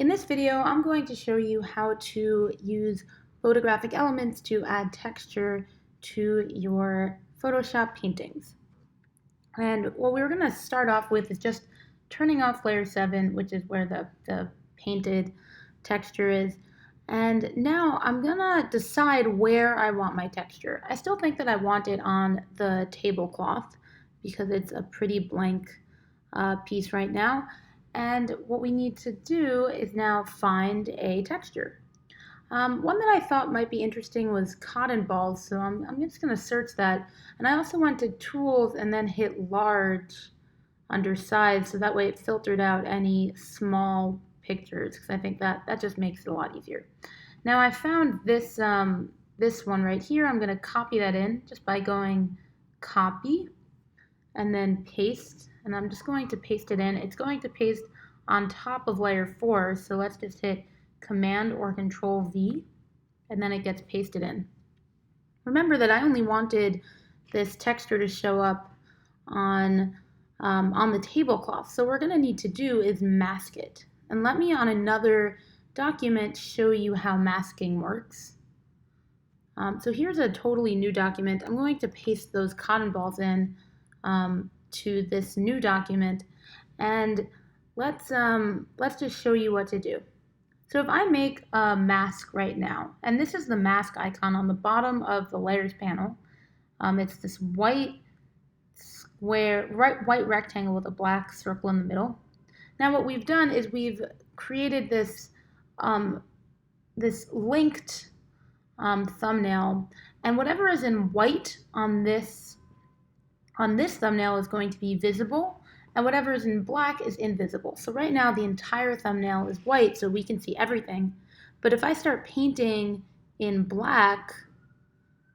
In this video, I'm going to show you how to use photographic elements to add texture to your Photoshop paintings. And what we're going to start off with is just turning off layer 7, which is where the painted texture is. And now I'm going to decide where I want my texture. I still think that I want it on the tablecloth because it's a pretty blank piece right now. And what we need to do is now find a texture. One that I thought might be interesting was cotton balls, so I'm just going to search that. And I also went to Tools and then hit Large under Size, so that way it filtered out any small pictures, because I think that just makes it a lot easier. Now I found this, this one right here. I'm going to copy that in just by going Copy and then Paste. And I'm just going to paste it in. It's going to paste on top of layer 4, so let's just hit Command or Control V, and then it gets pasted in. Remember that I only wanted this texture to show up on the tablecloth, so what we're going to need to do is mask it. And let me on another document show you how masking works. So here's a totally new document. I'm going to paste those cotton balls in to this new document, and let's just show you what to do. So if I make a mask right now, and this is the mask icon on the bottom of the layers panel, it's this white square, white rectangle with a black circle in the middle. Now what we've done is we've created this this linked thumbnail, and whatever is in white on this thumbnail is going to be visible, and whatever is in black is invisible. So right now the entire thumbnail is white, so we can see everything. But if I start painting in black,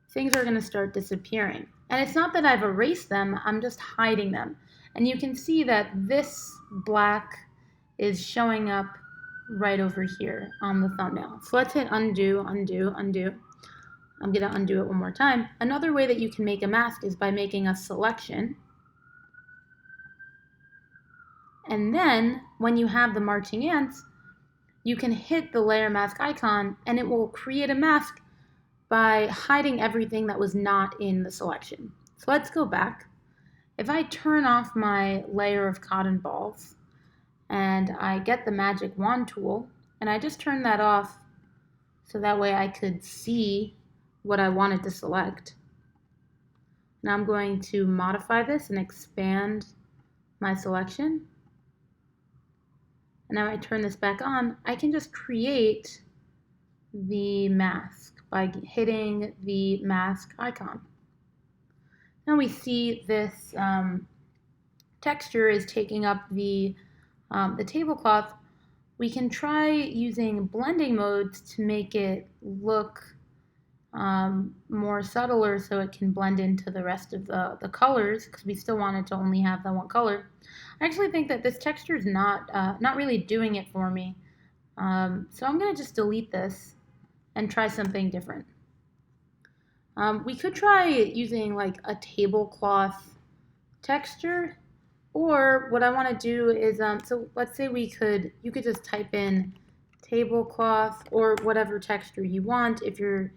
things are going to start disappearing. And it's not that I've erased them, I'm just hiding them. And you can see that this black is showing up right over here on the thumbnail. So let's hit undo, undo, undo. I'm going to undo it one more time. Another way that you can make a mask is by making a selection. And then when you have the marching ants, you can hit the layer mask icon and it will create a mask by hiding everything that was not in the selection. So let's go back. If I turn off my layer of cotton balls and I get the magic wand tool and I just turn that off so that way I could see what I wanted to select. Now I'm going to modify this and expand my selection. And now I turn this back on, I can just create the mask by hitting the mask icon. Now we see this texture is taking up the tablecloth. We can try using blending modes to make it look more subtler so it can blend into the rest of the colors, because we still want it to only have the one color. I actually think that this texture is not really doing it for me. So I'm going to just delete this and try something different. We could try using like a tablecloth texture, or what I want to do is, so let's say you could just type in tablecloth or whatever texture you want. If you're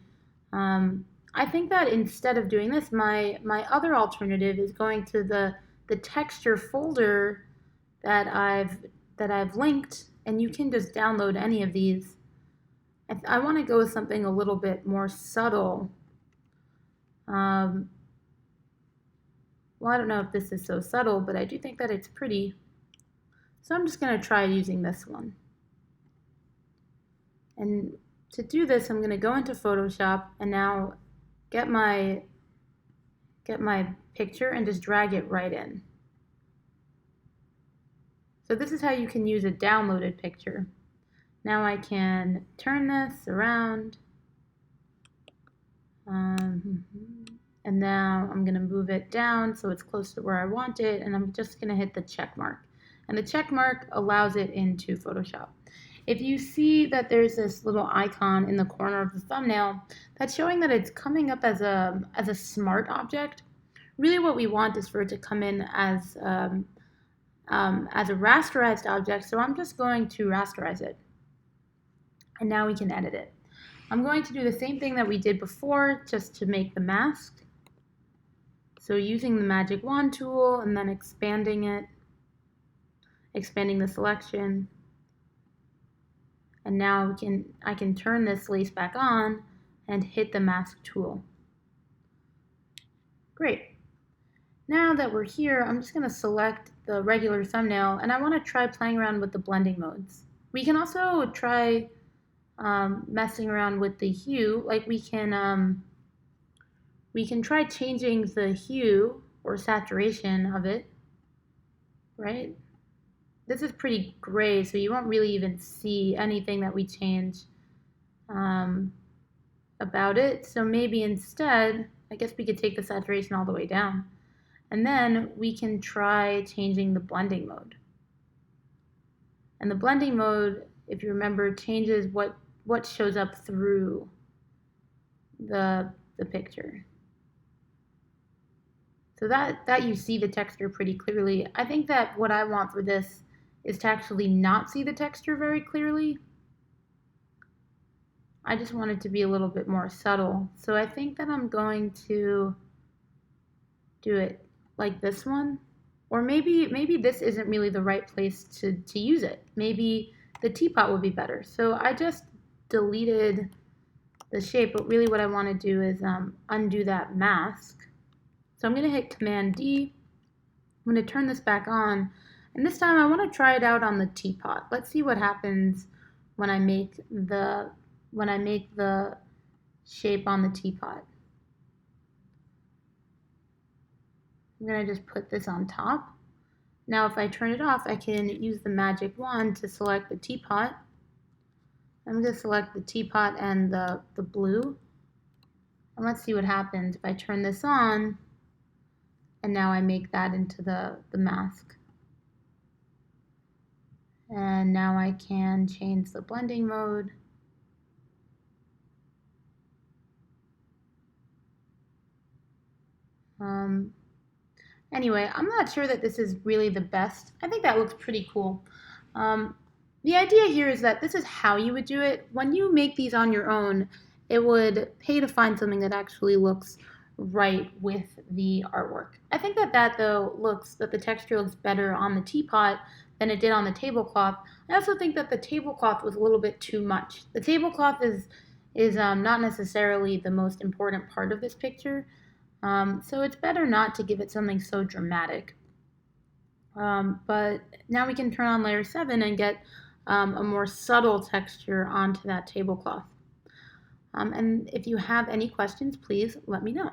I think that instead of doing this, my other alternative is going to the texture folder that I've linked, and you can just download any of these. I want to go with something a little bit more subtle. Well, I don't know if this is so subtle, but I do think that it's pretty. So I'm just going to try using this one. And to do this, I'm going to go into Photoshop and now get my picture and just drag it right in. So this is how you can use a downloaded picture. Now I can turn this around. And now I'm going to move it down so it's close to where I want it, and I'm just going to hit the check mark. And the check mark allows it into Photoshop. If you see that there's this little icon in the corner of the thumbnail, that's showing that it's coming up as a smart object. Really what we want is for it to come in as a rasterized object, so I'm just going to rasterize it. And now we can edit it. I'm going to do the same thing that we did before just to make the mask. So using the magic wand tool and then expanding it, expanding the selection. And now I can turn this lace back on and hit the mask tool. Great. Now that we're here, I'm just going to select the regular thumbnail and I want to try playing around with the blending modes. We can also try messing around with the hue. Like we can try changing the hue or saturation of it, right? This is pretty gray, so you won't really even see anything that we change about it. So maybe instead, I guess we could take the saturation all the way down. And then we can try changing the blending mode. And the blending mode, if you remember, changes what shows up through the picture. So that you see the texture pretty clearly. I think that what I want for this is to actually not see the texture very clearly. I just want it to be a little bit more subtle. So I think that I'm going to do it like this one. Or maybe this isn't really the right place to use it. Maybe the teapot would be better. So I just deleted the shape, but really what I want to do is undo that mask. So I'm going to hit Command D. I'm going to turn this back on. And this time I want to try it out on the teapot. Let's see what happens when I make the shape on the teapot. I'm going to just put this on top. Now if I turn it off, I can use the magic wand to select the teapot. I'm going to select the teapot and the blue. And let's see what happens if I turn this on and now I make that into the mask. And now I can change the blending mode. Anyway, I'm not sure that this is really the best. I think that looks pretty cool. The idea here is that this is how you would do it. When you make these on your own, it would pay to find something that actually looks right with the artwork. I think that the texture looks better on the teapot than it did on the tablecloth. I also think that the tablecloth was a little bit too much. The tablecloth is not necessarily the most important part of this picture. So it's better not to give it something so dramatic. But now we can turn on layer 7 and get a more subtle texture onto that tablecloth. And if you have any questions, please let me know.